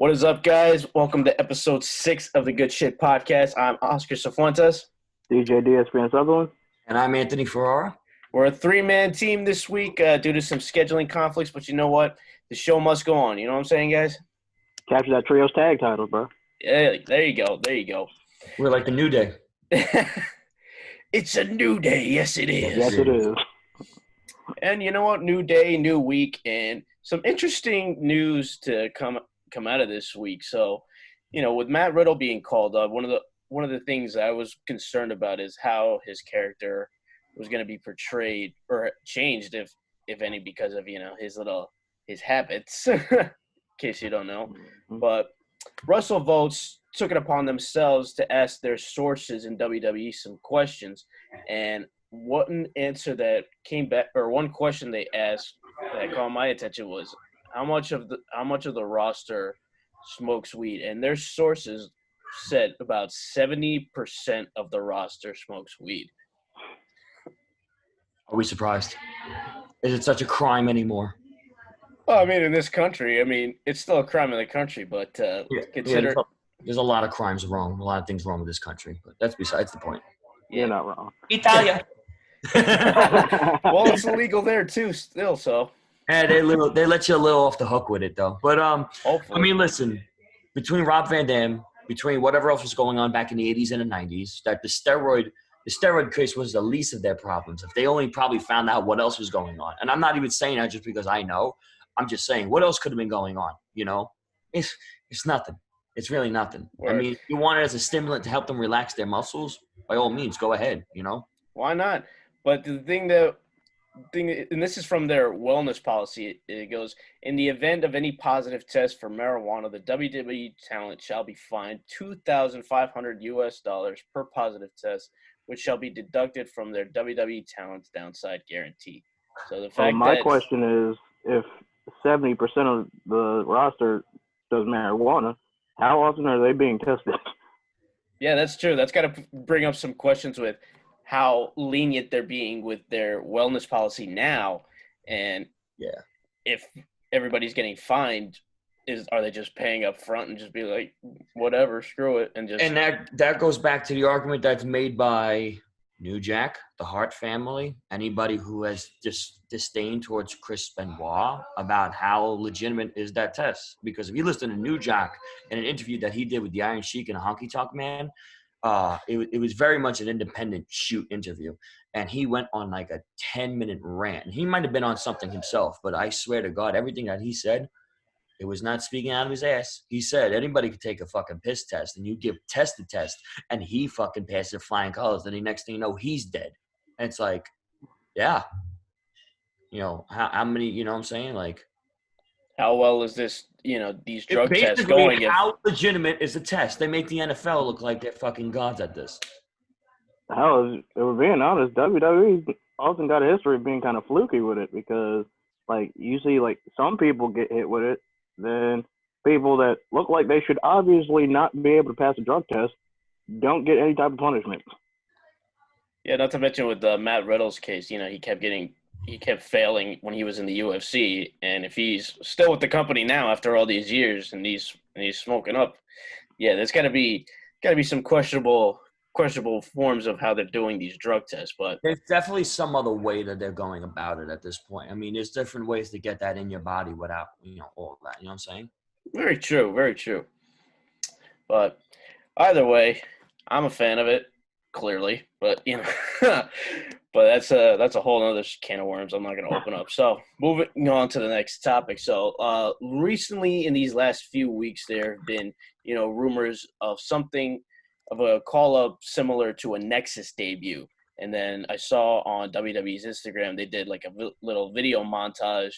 What is up, guys? Welcome to episode 6 of the Good Shit Podcast. I'm Oscar Cifuentes. DJ DSPN Sutherland. And I'm Anthony Ferrara. We're a 3-man team this week due to some scheduling conflicts, but you know what? The show must go on. You know what I'm saying, guys? Capture that Trios tag title, bro. Yeah, there you go. There you go. We're like the New Day. It's a new day. Yes, it is. Yes, it is. And you know what? New day, new week, and some interesting news to come out of this week. So, with Matt Riddle being called up, one of the things I was concerned about is how his character was going to be portrayed or changed, if any, because of his habits. In case you don't know, but Russell Votes took it upon themselves to ask their sources in WWE some questions, and one answer that came back, or one question they asked that caught my attention was how much of the roster smokes weed, and their sources said about 70% of the roster smokes weed. Are we surprised? Is it such a crime anymore? Well, I mean, in this country, it's still a crime in the country, but consider there's a lot of crimes wrong, a lot of things wrong with this country, but that's besides the point. You're not wrong. Italia. Well, it's illegal there too, still. So. And they let you a little off the hook with it, though. But hopefully. I mean, listen, between Rob Van Dam, between whatever else was going on back in the 80s and the 90s, that the steroid case was the least of their problems. If they only probably found out what else was going on, and I'm not even saying that just because I know. I'm just saying, what else could have been going on? It's nothing. It's really nothing. Word. I mean, if you want it as a stimulant to help them relax their muscles, by all means, go ahead. Why not? But the thing, and this is from their wellness policy, it goes, in the event of any positive test for marijuana, the WWE talent shall be fined $2,500 per positive test, which shall be deducted from their WWE talent's downside guarantee. So the fact my question is, if 70% of the roster does marijuana, how often are they being tested? Yeah, that's true. That's got to bring up some questions with how lenient they're being with their wellness policy now, and if everybody's getting fined, are they just paying up front and just be like, whatever, screw it, and just? And that goes back to the argument that's made by New Jack, the Hart family, anybody who has disdain towards Chris Benoit about how legitimate is that test. Because if you listen to New Jack in an interview that he did with the Iron Sheik and Honky Tonk Man, it was very much an independent shoot interview. And he went on like a 10-minute rant. And he might have been on something himself, but I swear to God, everything that he said, it was not speaking out of his ass. He said anybody could take a fucking piss test, and you give test the test, and he fucking passes it flying colors. Then the next thing you know, he's dead. And it's like, yeah. How many, you know what I'm saying? Like, how well is this, these drug tests going? How legitimate is the test? They make the NFL look like they're fucking gods at this. Hell, if we're being honest, WWE often got a history of being kind of fluky with it because, you see, some people get hit with it, then people that look like they should obviously not be able to pass a drug test don't get any type of punishment. Yeah, not to mention with Matt Riddle's case, he kept failing when he was in the UFC, and if he's still with the company now after all these years and he's smoking up, yeah, there's got to be some questionable forms of how they're doing these drug tests. But there's definitely some other way that they're going about it at this point. I mean, there's different ways to get that in your body without all of that. You know what I'm saying? Very true, very true. But either way, I'm a fan of it, clearly. But but that's a whole other can of worms I'm not going to open up. So moving on to the next topic. So recently, in these last few weeks, there have been rumors of something of a call-up similar to a Nexus debut. And then I saw on WWE's Instagram they did like a little video montage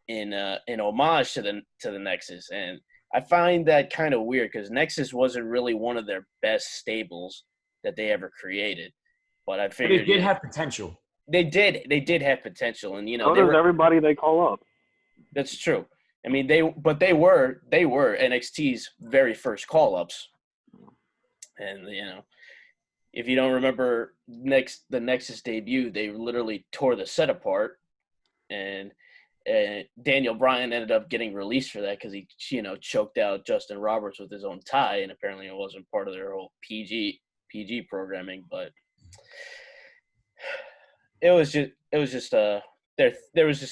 in homage to the Nexus. And I find that kind of weird because Nexus wasn't really one of their best stables that they ever created. But I figured they did have potential. They did have potential, and so does everybody they call up. That's true. I mean, they were NXT's very first call-ups. And, if you don't remember the Nexus debut, they literally tore the set apart. And Daniel Bryan ended up getting released for that because he, choked out Justin Roberts with his own tie, and apparently it wasn't part of their whole PG programming. But it was just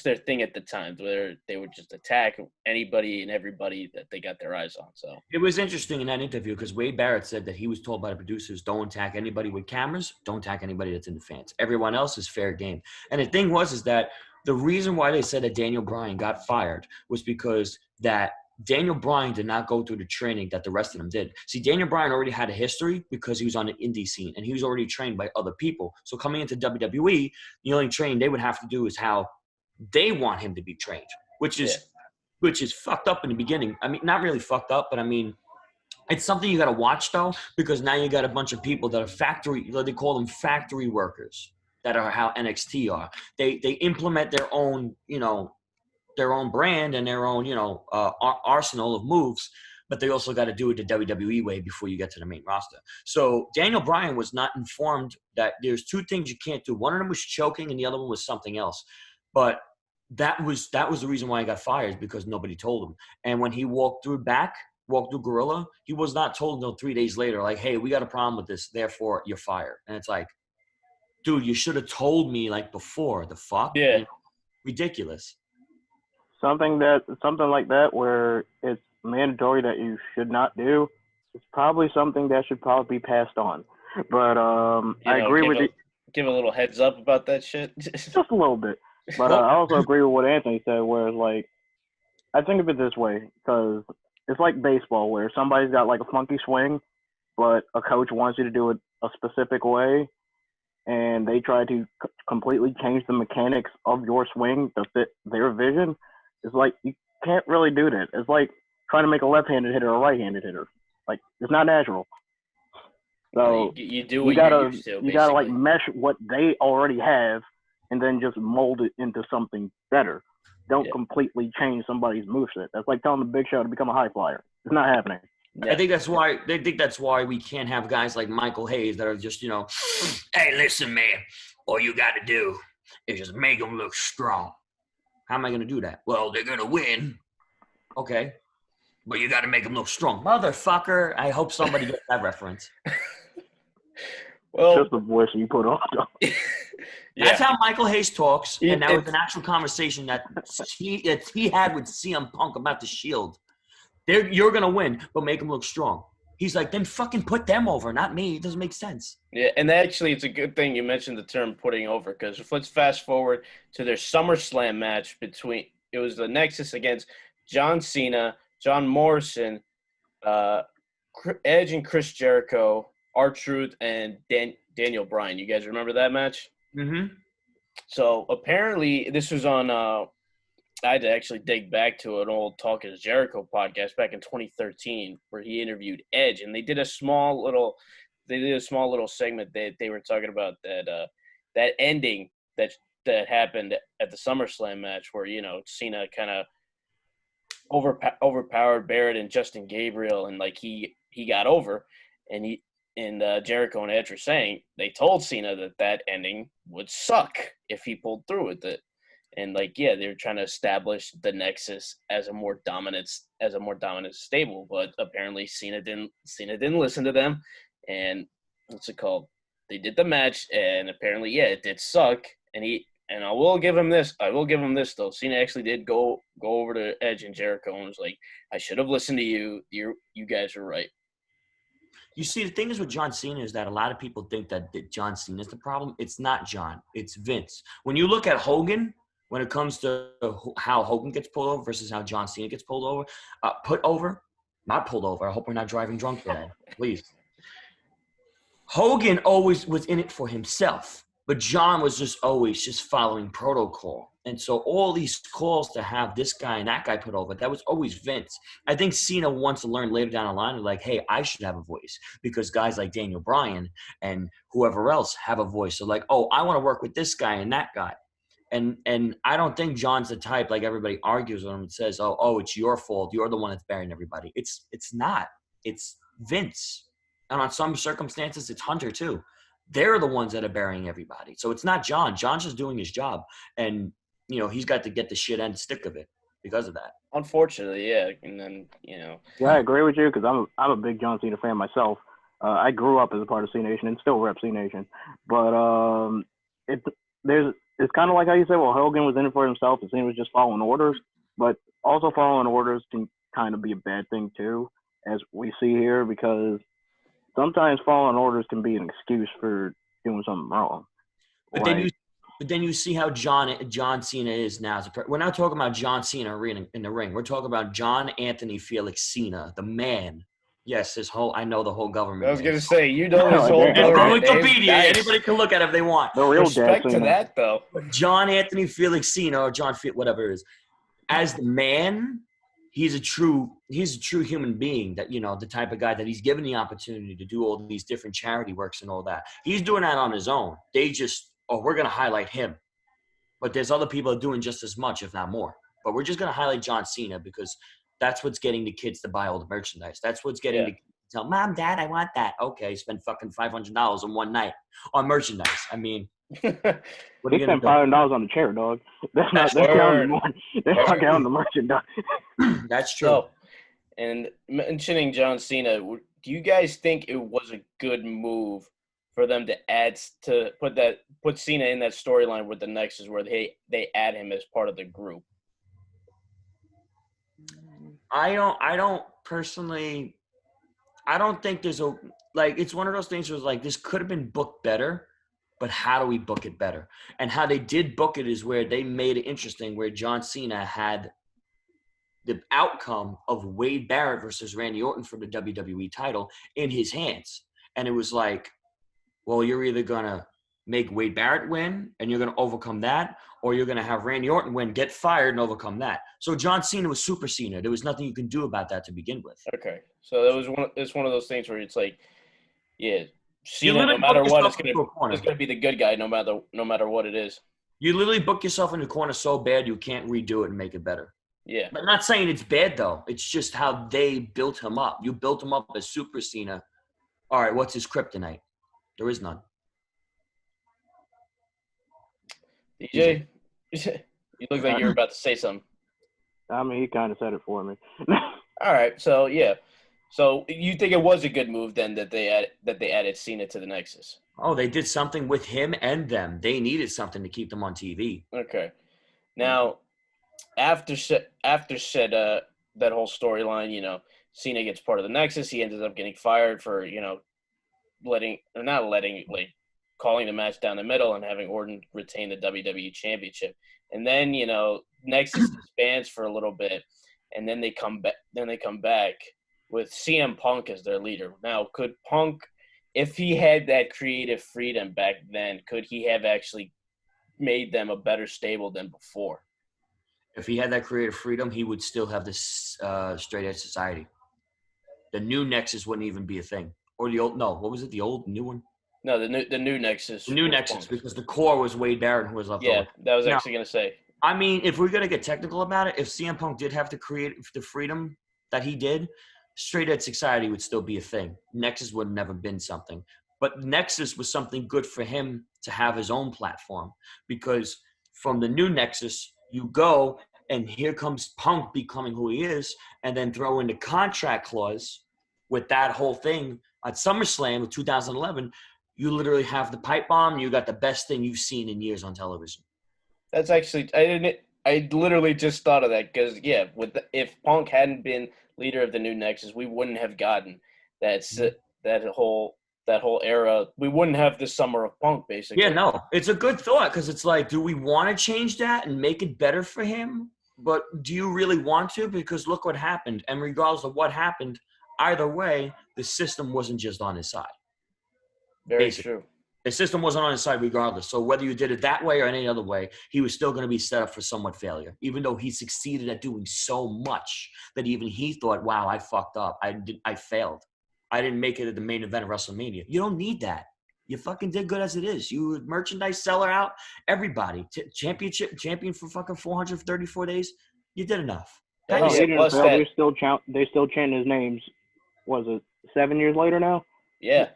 their thing at the time where they would just attack anybody and everybody that they got their eyes on. So it was interesting in that interview because Wade Barrett said that he was told by the producers, don't attack anybody with cameras, don't attack anybody that's in the fans. Everyone else is fair game. And the thing is that the reason why they said that Daniel Bryan got fired was because that Daniel Bryan did not go through the training that the rest of them did. See, Daniel Bryan already had a history because he was on the indie scene and he was already trained by other people. So coming into WWE, the only training they would have to do is how they want him to be trained, which is fucked up in the beginning. I mean, not really fucked up, but I mean, it's something you got to watch though, because now you got a bunch of people that are they call them factory workers. That are how NXT are. They implement their own, their own brand and their own, arsenal of moves, but they also got to do it the WWE way before you get to the main roster. So Daniel Bryan was not informed that there's two things you can't do. One of them was choking and the other one was something else. But that was the reason why he got fired, because nobody told him. And when he walked through Gorilla, he was not told until 3 days later, like, hey, we got a problem with this, therefore you're fired. And it's like, dude, you should have told me like before. The fuck? Yeah. Ridiculous. Something like that where it's mandatory that you should not do. It's probably something that should probably be passed on. But I agree with you. Give a little heads up about that shit. Just a little bit. But I also agree with what Anthony said, where it's like, I think of it this way, because it's like baseball, where somebody's got like a funky swing, but a coach wants you to do it a specific way, and they try to completely change the mechanics of your swing to fit their vision. It's like, you can't really do that. It's like trying to make a left-handed hitter a right-handed hitter. Like, it's not natural. So you do what you're used to. You gotta like mesh what they already have, and then just mold it into something better. Don't completely change somebody's moveset. That's like telling the Big Show to become a high flyer. It's not happening. I think that's why we can't have guys like Michael Hayes that are just, hey, listen, man, all you got to do is just make them look strong. How am I going to do that? Well, they're going to win. Okay. But you got to make them look strong. Motherfucker. I hope somebody gets that reference. Well, just the voice you put on. That's how Michael Hayes talks. And that was an actual conversation that he had with CM Punk about the Shield. You're going to win, but make them look strong. He's like, then fucking put them over, not me. It doesn't make sense. Yeah, and actually it's a good thing you mentioned the term putting over, because let's fast forward to their SummerSlam match it was the Nexus against John Cena, John Morrison, Edge and Chris Jericho, R-Truth, and Daniel Bryan. You guys remember that match? Mm-hmm. So apparently this was on I had to actually dig back to an old Talk is Jericho podcast back in 2013 where he interviewed Edge, and they did a small little segment that they were talking about that ending that happened at the SummerSlam match where, Cena kind of overpowered Barrett and Justin Gabriel, and like he got over, and Jericho and Edge were saying they told Cena that ending would suck if he pulled through with it. And they're trying to establish the Nexus as a more dominant stable, but apparently Cena didn't listen to them, and what's it called? They did the match, and apparently, it did suck. And I will give him this. Though. Cena actually did go over to Edge and Jericho and was like, "I should have listened to you. You guys were right." You see, the thing is with John Cena is that a lot of people think that John Cena is the problem. It's not John. It's Vince. When you look at Hogan. When it comes to how Hogan gets pulled over versus how John Cena gets pulled over, not pulled over. I hope we're not driving drunk today, please. Hogan always was in it for himself, but John was just always just following protocol. And so all these calls to have this guy and that guy put over, that was always Vince. I think Cena wants to learn later down the line, like, hey, I should have a voice because guys like Daniel Bryan and whoever else have a voice. So like, oh, I want to work with this guy and that guy. And I don't think John's the type, like everybody argues with him and says, oh, it's your fault. You're the one that's burying everybody. It's not. It's Vince. And on some circumstances, it's Hunter too. They're the ones that are burying everybody. So it's not John. John's just doing his job. And he's got to get the shit end stick of it because of that. Unfortunately, yeah. And then, Yeah, I agree with you because I'm a big John Cena fan myself. I grew up as a part of C Nation and still rep C Nation, but it there's it's kind of like how you said. Well, Hogan was in it for himself, and Cena was just following orders. But also following orders can kind of be a bad thing too, as we see here, because sometimes following orders can be an excuse for doing something wrong. But then you see how John Cena is now. We're not talking about John Cena in the ring. We're talking about John Anthony Felix Cena, the man. Yes, I know the whole government. I was name. going to say, his whole It's on government name. Wikipedia. Nice. Anybody can look at it if they want. The real Respect to that, though. John Anthony Felix Cena, or whatever it is. As the man, he's a true human being, that, the type of guy that he's given the opportunity to do all these different charity works and all that. He's doing that on his own. They just, we're going to highlight him. But there's other people doing just as much, if not more. But we're just going to highlight John Cena because that's what's getting the kids to buy all the merchandise. That's what's getting the kids to tell, Mom, Dad, I want that. Okay, spend fucking $500 in one night on merchandise. I mean, what are you spent $500 on the chair, dog. That's not counting the merchandise. That's true. So, and mentioning John Cena, do you guys think it was a good move for them to put Cena in that storyline with the Nexus, where they add him as part of the group? I don't personally. I don't think there's it's one of those things where it's like, this could have been booked better, but how do we book it better? And how they did book it is where they made it interesting, where John Cena had the outcome of Wade Barrett versus Randy Orton for the WWE title in his hands. And it was like, well, you're either going to make Wade Barrett win and you're going to overcome that, or you're going to have Randy Orton win, get fired, and overcome that. So John Cena was Super Cena. There was nothing you can do about that to begin with. Okay. So it's one of those things where it's like, yeah, Cena, no matter what, it's going to be the good guy no matter what it is. You literally book yourself in the corner so bad you can't redo it and make it better. Yeah. But I'm not saying it's bad, though. It's just how they built him up. You built him up as Super Cena. All right, what's his kryptonite? There is none. DJ, you look like you're about to say something. I mean, he kind of said it for me. All right, so yeah. So you think it was a good move then that they added Cena to the Nexus? Oh, they did something with him and them. They needed something to keep them on TV. Okay. Now, after said that whole storyline, Cena gets part of the Nexus. He ends up getting fired for calling the match down the middle and having Orton retain the WWE Championship. And then Nexus disbands for a little bit, and then they come back. With CM Punk as their leader. Now, could Punk, if he had that creative freedom back then, could he have actually made them a better stable than before? If he had that creative freedom, he would still have this straight edge society. The new Nexus wouldn't even be a thing. Or the old, no, what was it? The old, new one? No, the new Nexus. The new Nexus, because the core was Wade Barrett who was left over. Yeah, that was actually going to say. I mean, if we're going to get technical about it, if CM Punk did have to create the freedom that he did, straight edge society would still be a thing. Nexus would have never been something. But Nexus was something good for him to have his own platform, because from the new Nexus, you go and here comes Punk becoming who he is, and then throw in the contract clause with that whole thing at SummerSlam of 2011. You literally have the pipe bomb. You got the best thing you've seen in years on television. That's actually I literally just thought of that because if Punk hadn't been leader of the new Nexus, we wouldn't have gotten that whole era. We wouldn't have the summer of Punk, basically. Yeah, no, it's a good thought because it's like, do we want to change that and make it better for him? But do you really want to? Because look what happened. And regardless of what happened, either way, the system wasn't just on his side. Very true. The system wasn't on his side regardless. So whether you did it that way or any other way, he was still going to be set up for somewhat failure, even though he succeeded at doing so much that even he thought, wow, I fucked up. I failed. I didn't make it at the main event of WrestleMania. You don't need that. You fucking did good as it is. You merchandise seller out, everybody. Champion for fucking 434 days. You did enough. They still chant his names. Was it 7 years later now? Yeah.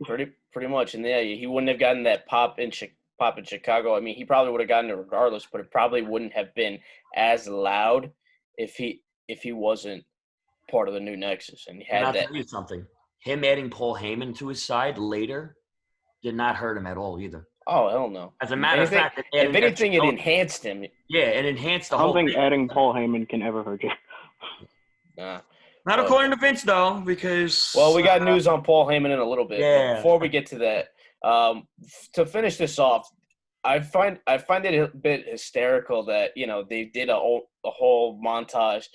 Pretty much, and yeah, he wouldn't have gotten that pop in pop in Chicago. I mean, he probably would have gotten it regardless, but it probably wouldn't have been as loud if he wasn't part of the new Nexus and he And had I'll that. tell you something. Him adding Paul Heyman to his side later did not hurt him at all either. Oh, hell no. As a matter of fact, if anything, it enhanced him. Yeah, it enhanced the I don't whole think thing. adding Paul Heyman can ever hurt you. Nah. Not according to Vince, though, because well, we got news on Paul Heyman in a little bit. Yeah. But before we get to that, to finish this off, I find it a bit hysterical that they did a whole montage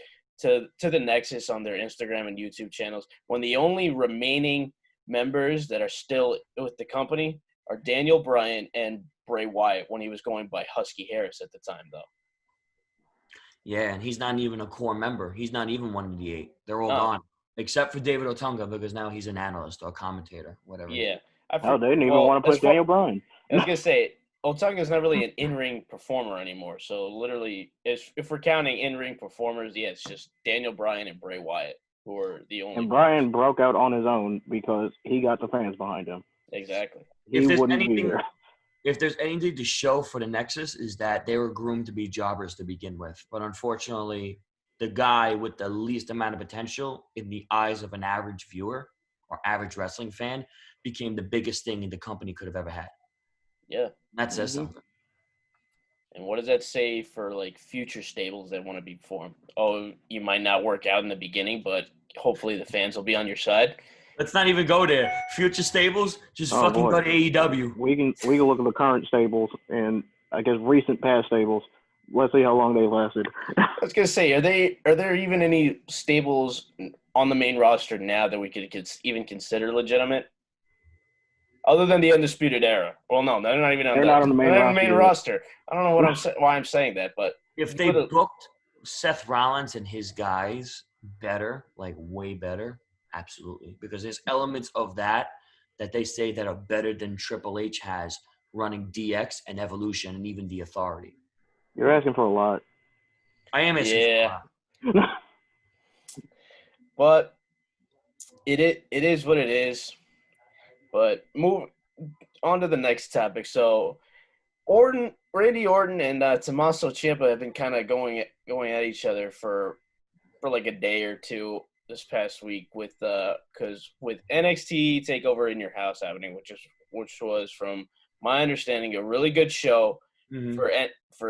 to the Nexus on their Instagram and YouTube channels when the only remaining members that are still with the company are Daniel Bryan and Bray Wyatt when he was going by Husky Harris at the time, though. Yeah, and he's not even a core member. He's not even one of the 8. They're all gone, except for David Otunga because now he's an analyst or a commentator, whatever. Yeah. They didn't even want to push Daniel Bryan. I was going to say, Otunga's not really an in-ring performer anymore. So, literally, if we're counting in-ring performers, yeah, it's just Daniel Bryan and Bray Wyatt who are the only. And Bryan broke out on his own because he got the fans behind him. Exactly. He wouldn't be there. If there's anything to show for the Nexus is that they were groomed to be jobbers to begin with. But unfortunately, the guy with the least amount of potential in the eyes of an average viewer or average wrestling fan became the biggest thing the company could have ever had. Yeah. That says something. And what does that say for, like, future stables that want to be formed? Oh, you might not work out in the beginning, but hopefully the fans will be on your side. Let's not even go there. Future stables, just go to AEW. We can look at the current stables and I guess recent past stables. Let's see how long they lasted. I was gonna say, are there even any stables on the main roster now that we could even consider legitimate? Other than the Undisputed Era. Well, no, they're not even on the main roster. I don't know why I'm saying that, but if they booked Seth Rollins and his guys better, like way better. Absolutely, because there's elements of that they say that are better than Triple H has running DX and Evolution and even the Authority. You're asking for a lot. I am asking for a lot. But it is what it is. But move on to the next topic. So Randy Orton and Tommaso Ciampa have been kind of going at each other for like a day or two this past week with NXT Takeover in Your House happening, which was, from my understanding, a really good show for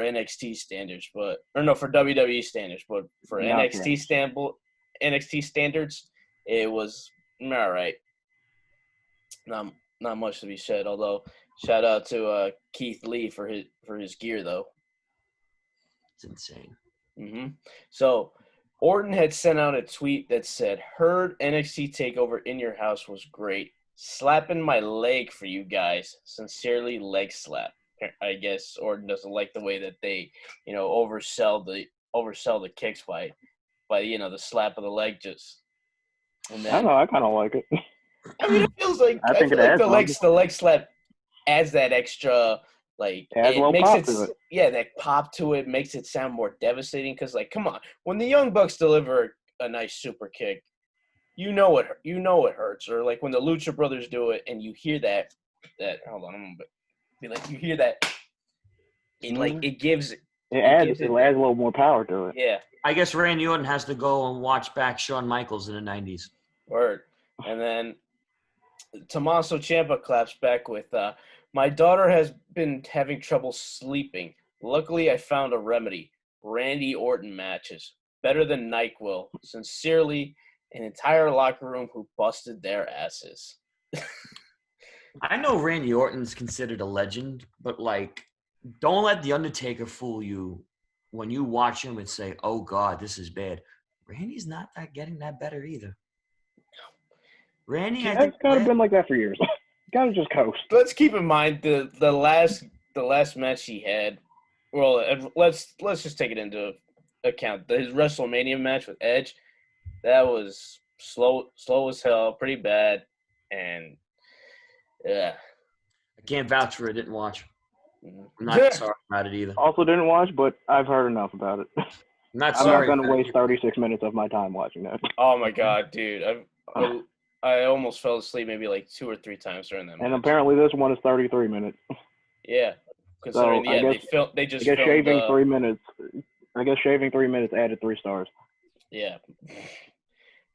NXT standards, for WWE standards, but for NXT standards, it was all right. Not much to be said. Although, shout out to Keith Lee for his gear, though. It's insane. So, Orton had sent out a tweet that said, "Heard NXT Takeover in Your House was great. Slapping my leg for you guys. Sincerely, leg slap." I guess Orton doesn't like the way that they, oversell the kicks by the slap of the leg. And then, I don't know. I kind of like it. I mean, it feels like I feel like the leg slap adds that extra. Like, it makes that pop to it, makes it sound more devastating. Because, like, come on, when the Young Bucks deliver a nice super kick, it hurts. Or like when the Lucha Brothers do it, and you hear that hold on, I'm gonna be like, you hear that, it adds a little more power to it. Yeah, I guess Randy Orton has to go and watch back Shawn Michaels in the '90s. Word, and then Tommaso Ciampa claps back with. My daughter has been having trouble sleeping. Luckily, I found a remedy. Randy Orton matches. Better than NyQuil. Sincerely, an entire locker room who busted their asses. I know Randy Orton's considered a legend, but, like, don't let The Undertaker fool you when you watch him and say, oh, God, this is bad. Randy's not getting that better either. Randy, I think, it's kind of been like that for years. Gotta just coast. Let's keep in mind the last match he had. Well, let's just take it into account. His WrestleMania match with Edge, that was slow as hell, pretty bad, and yeah. I can't vouch for it. Didn't watch. I'm not sorry about it either. Also didn't watch, but I've heard enough about it. I'm not going to waste 36 minutes of my time watching that. Oh my God, dude! I almost fell asleep maybe like 2 or 3 times during that match. And apparently this one is 33 minutes. Yeah, considering So I guess they just I guess filmed. shaving 3 minutes. I guess shaving 3 minutes added 3 stars. Yeah,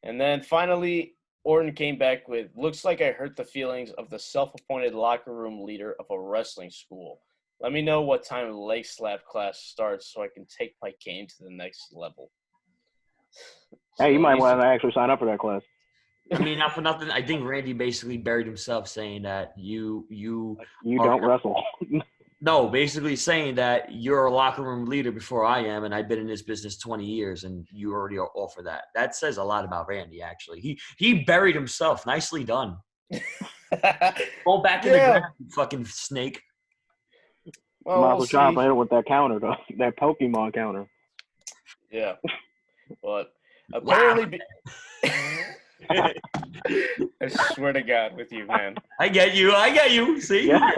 and then finally Orton came back with, "Looks like I hurt the feelings of the self-appointed locker room leader of a wrestling school. Let me know what time the leg slap class starts so I can take my game to the next level." Hey, you So might he's want to actually sign up for that class. I mean, not for nothing. I think Randy basically buried himself saying that you You are don't wrestle. no, basically saying that you're a locker room leader before I am, and I've been in this business 20 years, and you already are offer that. That says a lot about Randy. Actually, he buried himself. Nicely done. Go back in the yeah. ground, you fucking snake. Well, we'll Tommaso Ciampa see. hit it with that counter, though. That Pokemon counter. Yeah, but Wow. apparently, I swear to God, with you, man. I get you. See? Yeah.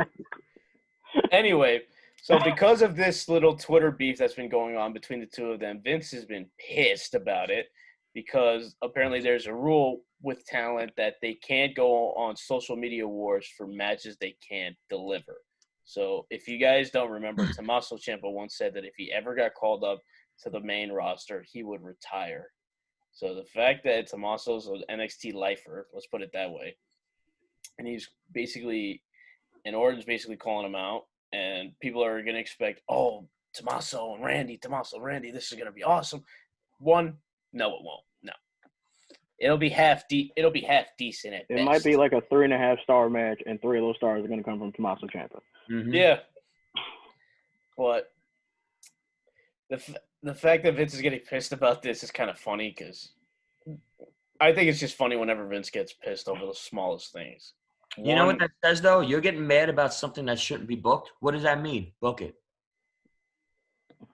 Anyway, so because of this little Twitter beef that's been going on between the two of them, Vince has been pissed about it because apparently there's a rule with talent that they can't go on social media wars for matches they can't deliver. So if you guys don't remember, Tommaso Ciampa once said that if he ever got called up to the main roster, he would retire. So the fact that Tommaso's an NXT lifer, let's put it that way, and Orton's basically calling him out, and people are going to expect, oh, Tommaso and Randy, this is going to be awesome. One, no, it won't. No, it'll be half decent at It best. might be like a 3.5-star match, and 3 of those stars are going to come from Tommaso Ciampa. Mm-hmm. Yeah, but the fact that Vince is getting pissed about this is kind of funny because I think it's just funny whenever Vince gets pissed over the smallest things. You know what that says, though? You're getting mad about something that shouldn't be booked. What does that mean? Book it.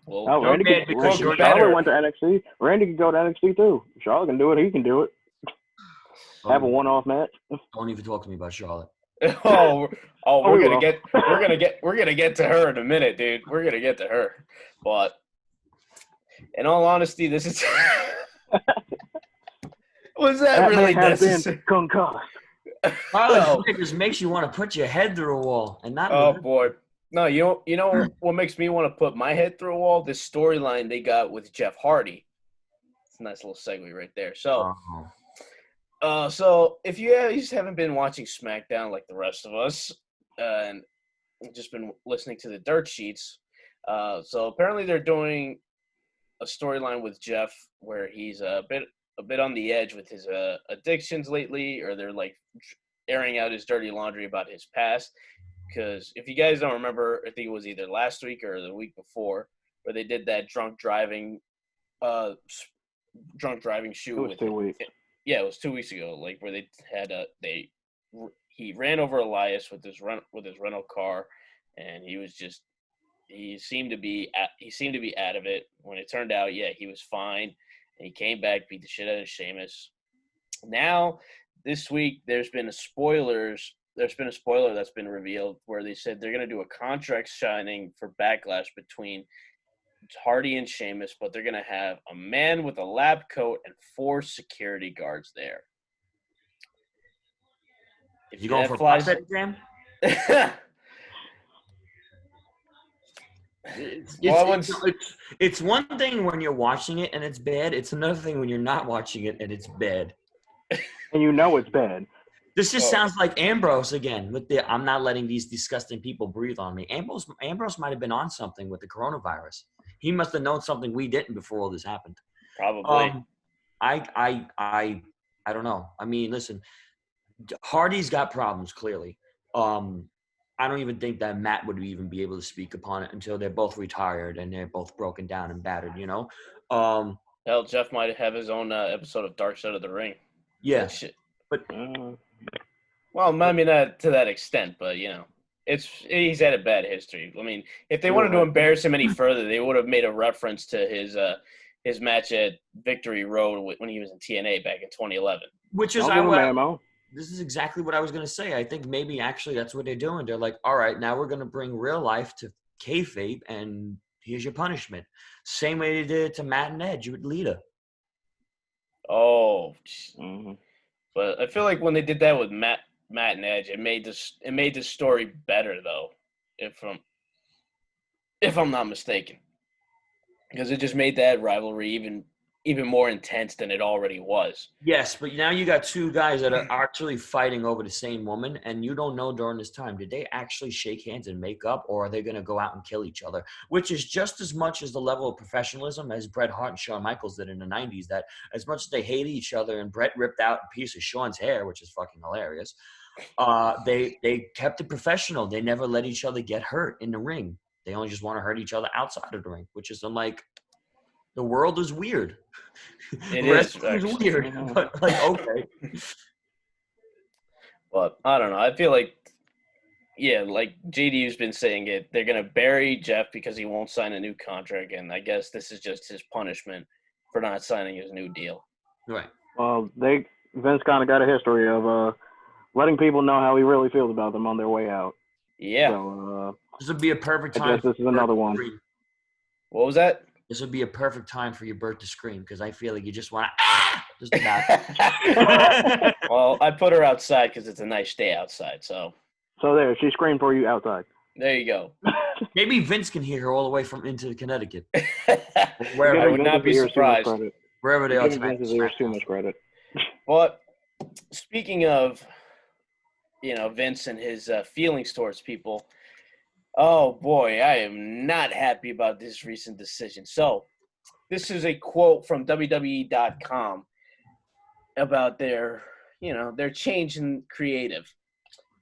Well, Oh, You're mad because you're Charlotte better. went to NXT. Randy can go to NXT too. Charlotte can do it. He can do it. Have a one-off match. Don't even talk to me about Charlotte. We're gonna get to her in a minute, dude. We're gonna get to her, but in all honesty, this is was that really necessary? Concussed. Charlotte Flair just makes you want to put your head through a wall and not. Oh boy, no! You know what makes me want to put my head through a wall? This storyline they got with Jeff Hardy. It's a nice little segue right there. So. So if you just haven't been watching SmackDown like the rest of us, and just been listening to the dirt sheets, so apparently they're doing a storyline with Jeff where he's a bit on the edge with his addictions lately, or they're like airing out his dirty laundry about his past. Because if you guys don't remember, I think it was either last week or the week before, where they did that drunk driving shoot. It was 2 weeks. Yeah, it was 2 weeks ago. Like where they had he ran over Elias with his rental car, and he seemed to be out of it. When it turned out, yeah, he was fine, and he came back, beat the shit out of Sheamus. Now this week, there's been a spoiler that's been revealed where they said they're gonna do a contract signing for Backlash between Hardy and Sheamus, but they're going to have a man with a lab coat and 4 security guards there. If you going for a prostate exam? It's one thing when you're watching it and it's bad. It's another thing when you're not watching it and it's bad. And you know it's bad. This just sounds like Ambrose again with the I'm not letting these disgusting people breathe on me. Ambrose might have been on something with the coronavirus. He must have known something we didn't before all this happened. Probably. I don't know. I mean, listen, Hardy's got problems clearly. I don't even think that Matt would even be able to speak upon it until they're both retired and they're both broken down and battered. You know. Hell, Jeff might have his own episode of Dark Side of the Ring. Yeah, but well, I mean, not to that extent, but you know. He's had a bad history. I mean, if they wanted to embarrass him any further, they would have made a reference to his match at Victory Road when he was in TNA back in 2011. Which is this is exactly what I was going to say. I think maybe actually that's what they're doing. They're like, all right, now we're going to bring real life to kayfabe, and here's your punishment. Same way they did it to Matt and Edge with Lita. Oh, but I feel like when they did that with Matt and Edge, it made the story better though. if I'm not mistaken, because it just made that rivalry even more intense than it already was. Yes, but now you got two guys that are actually fighting over the same woman, and you don't know during this time, did they actually shake hands and make up, or are they going to go out and kill each other? Which is just as much as the level of professionalism as Bret Hart and Shawn Michaels did in the 90s, that as much as they hate each other and Bret ripped out a piece of Shawn's hair, which is fucking hilarious, they kept it professional. They never let each other get hurt in the ring. They only just want to hurt each other outside of the ring, which is, I'm like, the world is weird. It is weird, but like, okay. But I don't know. I feel like, yeah, like JD's been saying it, they're going to bury Jeff because he won't sign a new contract. And I guess this is just his punishment for not signing his new deal. Right. Well, Vince kind of got a history of letting people know how he really feels about them on their way out. Yeah. So, this would be a perfect time. I guess this is another one. What was that? This would be a perfect time for your bird to scream, because I feel like you just want to just about. Well, I put her outside because it's a nice day outside. So there, she screamed for you outside. There you go. Maybe Vince can hear her all the way from into Connecticut. I would not be surprised. Wherever they are. Too much credit. But speaking of, Vince and his feelings towards people, oh boy, I am not happy about this recent decision. So, this is a quote from WWE.com about their change in creative.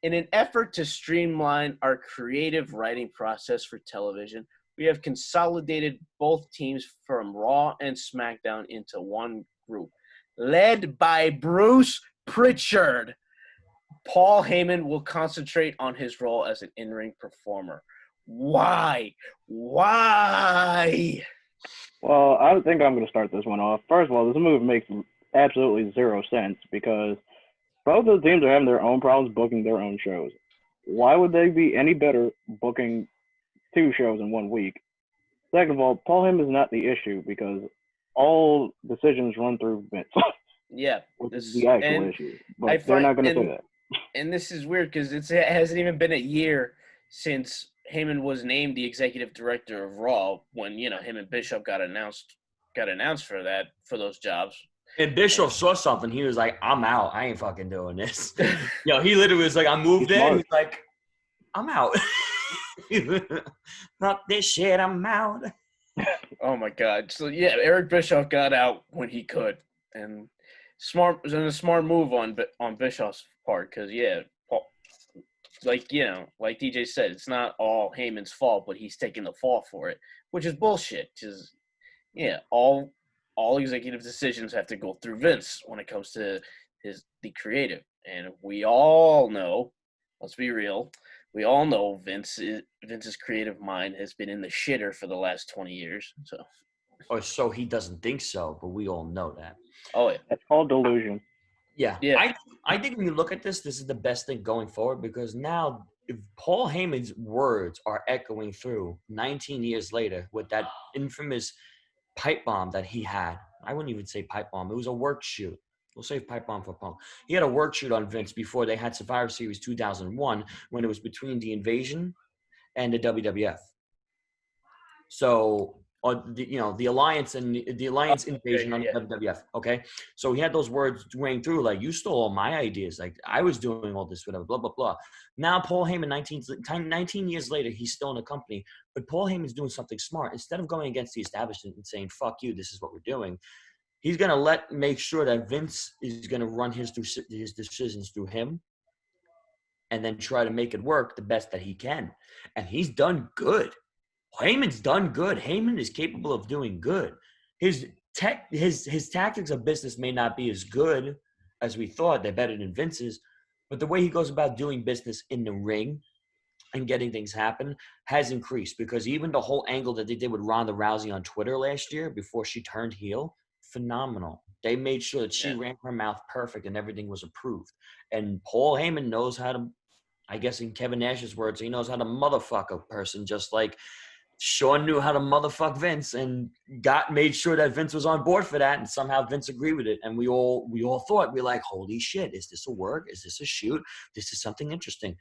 In an effort to streamline our creative writing process for television, we have consolidated both teams from Raw and SmackDown into one group, led by Bruce Pritchard. Paul Heyman will concentrate on his role as an in-ring performer. Why? Why? Well, I think I'm going to start this one off. First of all, this move makes absolutely zero sense because both of the teams are having their own problems booking their own shows. Why would they be any better booking two shows in 1 week? Second of all, Paul Heyman is not the issue because all decisions run through Vince. Yeah. Which is the actual issue. But they're not going to do that. And this is weird because it hasn't even been a year since Heyman was named the executive director of Raw when, him and Bischoff got announced for those jobs. And Bischoff saw something. He was like, I'm out. I ain't fucking doing this. He literally was like, I moved in. He's like, I'm out. Fuck this shit. I'm out. Oh, my God. So, yeah, Eric Bischoff got out when he could. And it was a smart move on Bischoff's part because, Paul, like DJ said, it's not all Heyman's fault, but he's taking the fall for it, which is bullshit. Because, all executive decisions have to go through Vince when it comes to the creative. And we all know, let's be real, we all know Vince's creative mind has been in the shitter for the last 20 years. So. Or so he doesn't think so, but we all know that. Oh, yeah. That's called delusion. Yeah. I think when you look at this is the best thing going forward because now if Paul Heyman's words are echoing through 19 years later with that infamous pipe bomb that he had. I wouldn't even say pipe bomb. It was a work shoot. We'll save pipe bomb for Punk. He had a work shoot on Vince before they had Survivor Series 2001 when it was between the Invasion and the WWF. So, the Alliance and the Alliance Invasion on the WWF. Okay. So he had those words ring through like, you stole all my ideas. Like I was doing all this, whatever, blah, blah, blah. Now Paul Heyman, 19 years later, he's still in the company, but Paul Heyman's doing something smart. Instead of going against the establishment and saying, fuck you, this is what we're doing. He's going to make sure that Vince is going to run his decisions through him and then try to make it work the best that he can. And he's done good. Heyman's done good. Heyman is capable of doing good. His tactics of business may not be as good as we thought. They're better than Vince's. But the way he goes about doing business in the ring and getting things happen has increased because even the whole angle that they did with Ronda Rousey on Twitter last year before she turned heel, phenomenal. They made sure that she ran her mouth perfect and everything was approved. And Paul Heyman knows how to, I guess in Kevin Nash's words, he knows how to motherfuck a person just like Shawn knew how to motherfuck Vince and made sure that Vince was on board for that, and somehow Vince agreed with it. And we all thought, we're like, holy shit, is this a work? Is this a shoot? This is something interesting.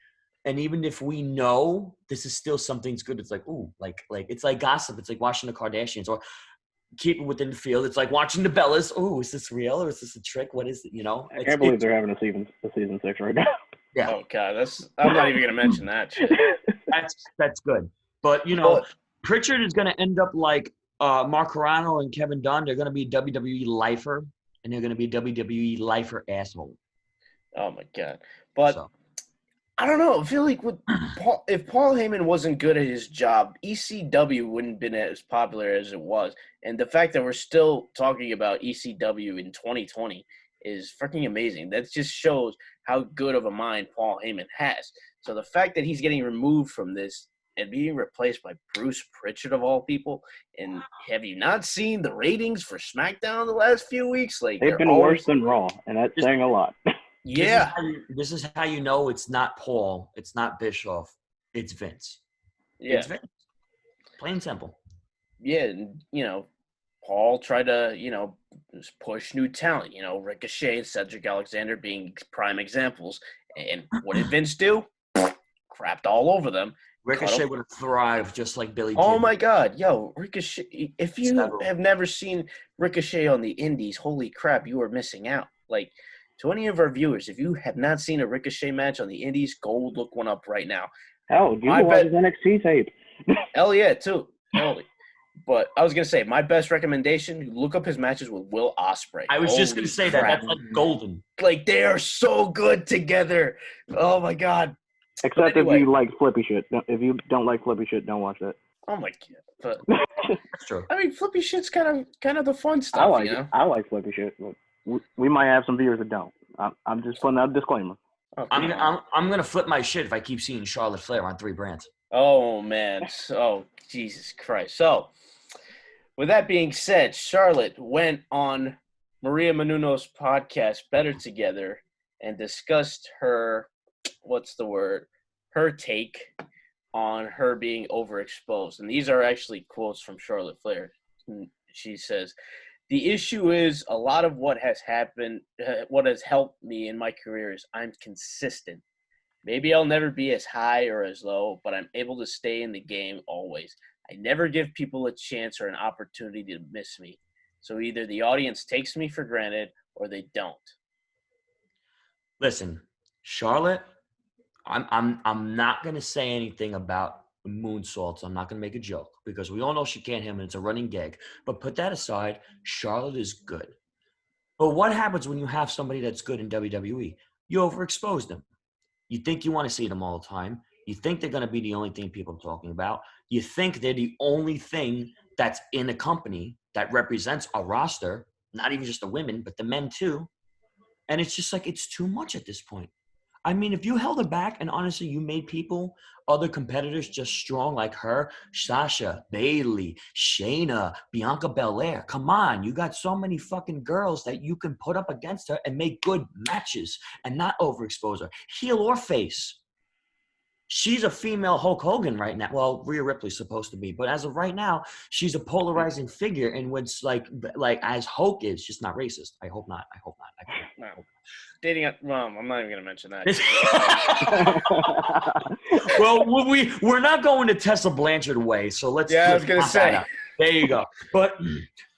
And even if we know this is still something's good, it's like, ooh, like it's like gossip. It's like watching the Kardashians or keep it within the field. It's like watching the Bellas. Ooh, is this real or is this a trick? What is it? You know? I can't believe they're having a season 6 right now. Yeah. Oh God, I'm not even gonna mention that shit. That's good. But Pritchard is gonna end up like Mark Carrano and Kevin Dunn. They're gonna be WWE lifer, and they're gonna be WWE lifer asshole. Oh my God, but. So. I don't know. I feel like if Paul Heyman wasn't good at his job, ECW wouldn't have been as popular as it was. And the fact that we're still talking about ECW in 2020 is freaking amazing. That just shows how good of a mind Paul Heyman has. So the fact that he's getting removed from this and being replaced by Bruce Pritchard of all people, and have you not seen the ratings for SmackDown the last few weeks? Like they've been worse than Raw, and that's saying a lot. Yeah. This is how you know it's not Paul, it's not Bischoff, it's Vince. Yeah. It's Vince. Plain and simple. Yeah, and, Paul tried to, push new talent, Ricochet and Cedric Alexander being prime examples. And what did Vince do? Crapped all over them. Ricochet would have thrived just like Billy Oh, Kidman. my God. Yo, Ricochet. If you have never seen Ricochet on the indies, holy crap, you are missing out. Like, to any of our viewers, if you have not seen a Ricochet match on the indies, go look one up right now. Hell, you can watch his NXT tape. Hell yeah, too. Hell yeah. But I was going to say, my best recommendation, look up his matches with Will Ospreay. I was just going to say that. That's like golden. Like, they are so good together. Oh, my God. Except if you like flippy shit. If you don't like flippy shit, don't watch that. Oh, my God. But, that's true. I mean, flippy shit's kind of the fun stuff, I like flippy shit, but we might have some viewers that don't. I'm just putting out a disclaimer. Okay. I'm gonna flip my shit if I keep seeing Charlotte Flair on 3 brands. Oh man! Oh Jesus Christ! So, with that being said, Charlotte went on Maria Menounos' podcast, Better Together, and discussed her take on her being overexposed. And these are actually quotes from Charlotte Flair. She says, "The issue is a lot of what has happened, what has helped me in my career is I'm consistent. Maybe I'll never be as high or as low, but I'm able to stay in the game always. I never give people a chance or an opportunity to miss me. So either the audience takes me for granted or they don't." Listen, Charlotte, I'm not gonna say anything about moonsaults. I'm not gonna make a joke because we all know she can't hit him and it's a running gag. But put that aside, Charlotte is good. But what happens when you have somebody that's good in WWE? You overexpose them. You think you want to see them all the time. You think they're going to be the only thing people are talking about. You think they're the only thing that's in a company that represents a roster, not even just the women, but the men too. And it's just like, it's too much at this point. I mean, if you held her back and honestly, you made other competitors just strong like her, Sasha, Bayley, Shayna, Bianca Belair. Come on, you got so many fucking girls that you can put up against her and make good matches and not overexpose her. Heel or face. She's a female Hulk Hogan right now. Well, Rhea Ripley's supposed to be, but as of right now, she's a polarizing figure in which, like as Hulk is, just not racist. I hope not. No. Dating up. Well, I'm not even gonna mention that. Well, we're not going to Tessa Blanchard way, so let's. Yeah, I was gonna say. There you go. But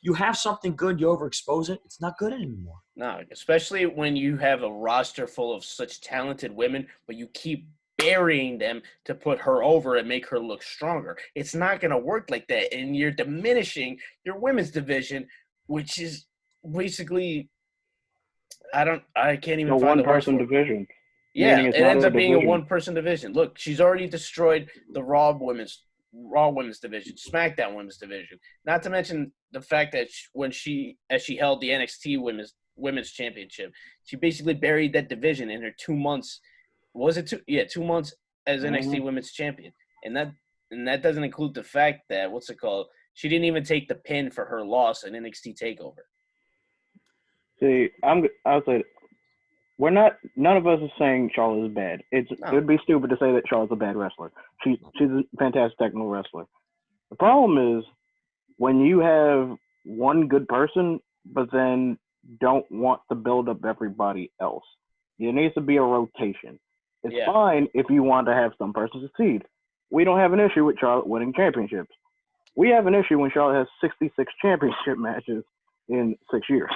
you have something good, you overexpose it. It's not good anymore. No, especially when you have a roster full of such talented women, but you keep burying them to put her over and make her look stronger. It's not going to work like that, and you're diminishing your women's division, which is basically I can't even find the word for it. One-person division. Yeah, it ends up being a one-person division. Look, she's already destroyed the Raw women's division, SmackDown women's division. Not to mention the fact that as she held the NXT women's championship, she basically buried that division in her 2 months. Was it 2? Yeah, 2 months as NXT Women's Champion, and that doesn't include the fact that she didn't even take the pin for her loss in NXT Takeover. See, I'll say none of us is saying Charlotte is bad. It would be stupid to say that Charlotte's a bad wrestler. She's a fantastic technical wrestler. The problem is when you have one good person, but then don't want to build up everybody else. There needs to be a rotation. It's Yeah. fine if you want to have some person succeed. We don't have an issue with Charlotte winning championships. We have an issue when Charlotte has 66 championship matches in 6 years.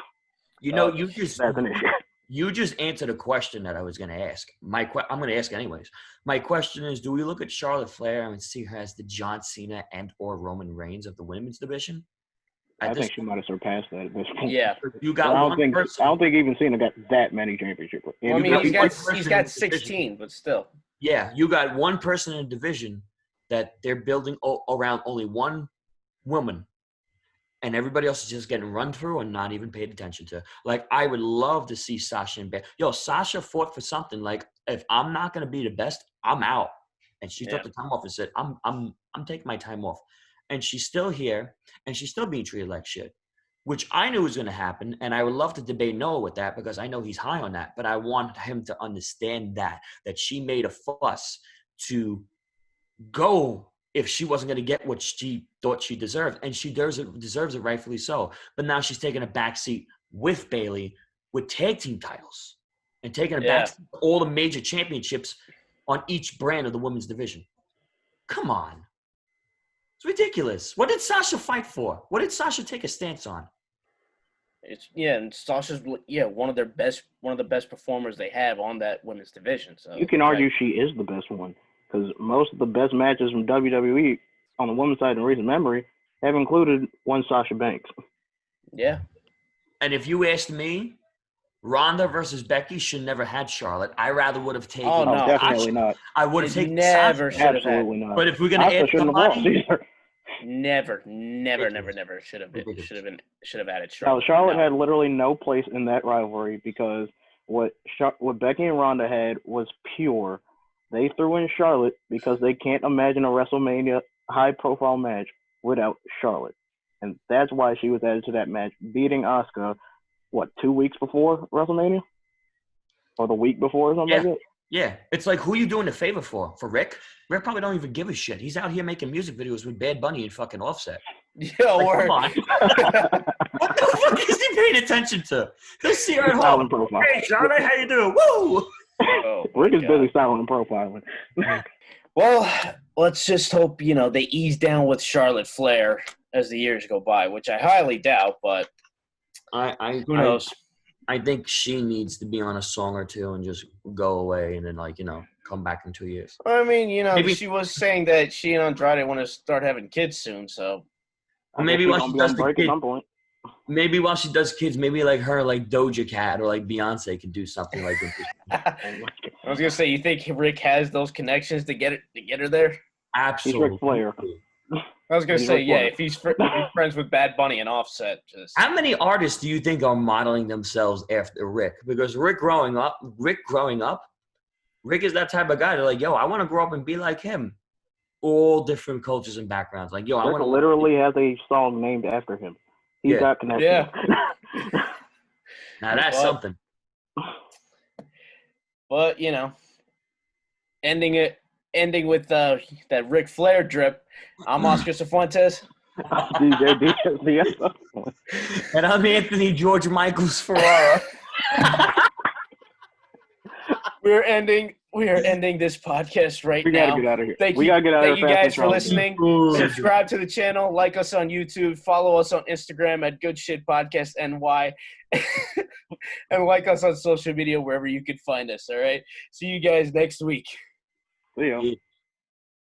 You know, That's an issue. You just answered a question that I was going to ask. I'm going to ask anyways. My question is, do we look at Charlotte Flair and see her as the John Cena and or Roman Reigns of the women's division? I think she might have surpassed that at this point. Yeah. You got one person. I don't think even Cena got that many championships. Well, I mean, got he's got 16, but still. Yeah, you got one person in a division that they're building around only one woman, and everybody else is just getting run through and not even paid attention to. Like, I would love to see Sasha and Becky. Yo, Sasha fought for something. Like, if I'm not going to be the best, I'm out. And she took the time off and said, I'm taking my time off. And she's still here, and she's still being treated like shit, which I knew was going to happen. And I would love to debate Noah with that because I know he's high on that. But I want him to understand that she made a fuss to go if she wasn't going to get what she thought she deserved. And she deserves it rightfully so. But now she's taking a backseat with Bayley with tag team titles and taking a backseat to all the major championships on each brand of the women's division. Come on. It's ridiculous. What did Sasha fight for? What did Sasha take a stance on? And Sasha's one of the best performers they have on that women's division. So you can argue she is the best one because most of the best matches from WWE on the women's side in recent memory have included one Sasha Banks. Yeah. And if you asked me, Ronda versus Becky should never had Charlotte. I rather would have taken. Oh no, definitely not. I would have taken. Never Sasha. Absolutely not. But if we're gonna add somebody, never should have added Charlotte. No, Charlotte had literally no place in that rivalry because what Becky and Ronda had was pure. They threw in Charlotte because they can't imagine a WrestleMania high-profile match without Charlotte, and that's why she was added to that match, beating Asuka. 2 weeks before WrestleMania? Or the week before or something like that? Yeah. It's like, who are you doing a favor for? For Rick? Rick probably don't even give a shit. He's out here making music videos with Bad Bunny and fucking Offset. Yo, come on. What the fuck is he paying attention to? He'll see her at home. Profile. Hey, Charlotte, how you doing? Woo! Rick is busy silent profiling. Well, let's just hope, they ease down with Charlotte Flair as the years go by, which I highly doubt, but who knows? I think she needs to be on a song or two and just go away and then, come back in 2 years. I mean, maybe she was saying that she and Andrade want to start having kids soon, so. Or maybe while she does the kids, maybe while she does kids, maybe like her, like Doja Cat or like Beyonce can do something like this. I was gonna say, you think Rick has those connections to get her there? Absolutely. He's Ric Flair. I was going to say, if he's friends with Bad Bunny and Offset. How many artists do you think are modeling themselves after Rick? Because Rick growing up, Rick is that type of guy. They're like, yo, I want to grow up and be like him. All different cultures and backgrounds. Like, yo, I want to literally have a song named after him. He's got connections. Yeah. Now that's something. But, ending with that Ric Flair drip. I'm Oscar Cifuentes. DJ. And I'm Anthony George Michaels Ferrara. We are ending this podcast right now. We gotta get out of here. Thank you guys for listening. Subscribe to the channel. Like us on YouTube. Follow us on Instagram at Good Shit Podcast NY. And like us on social media wherever you can find us. All right. See you guys next week. See ya.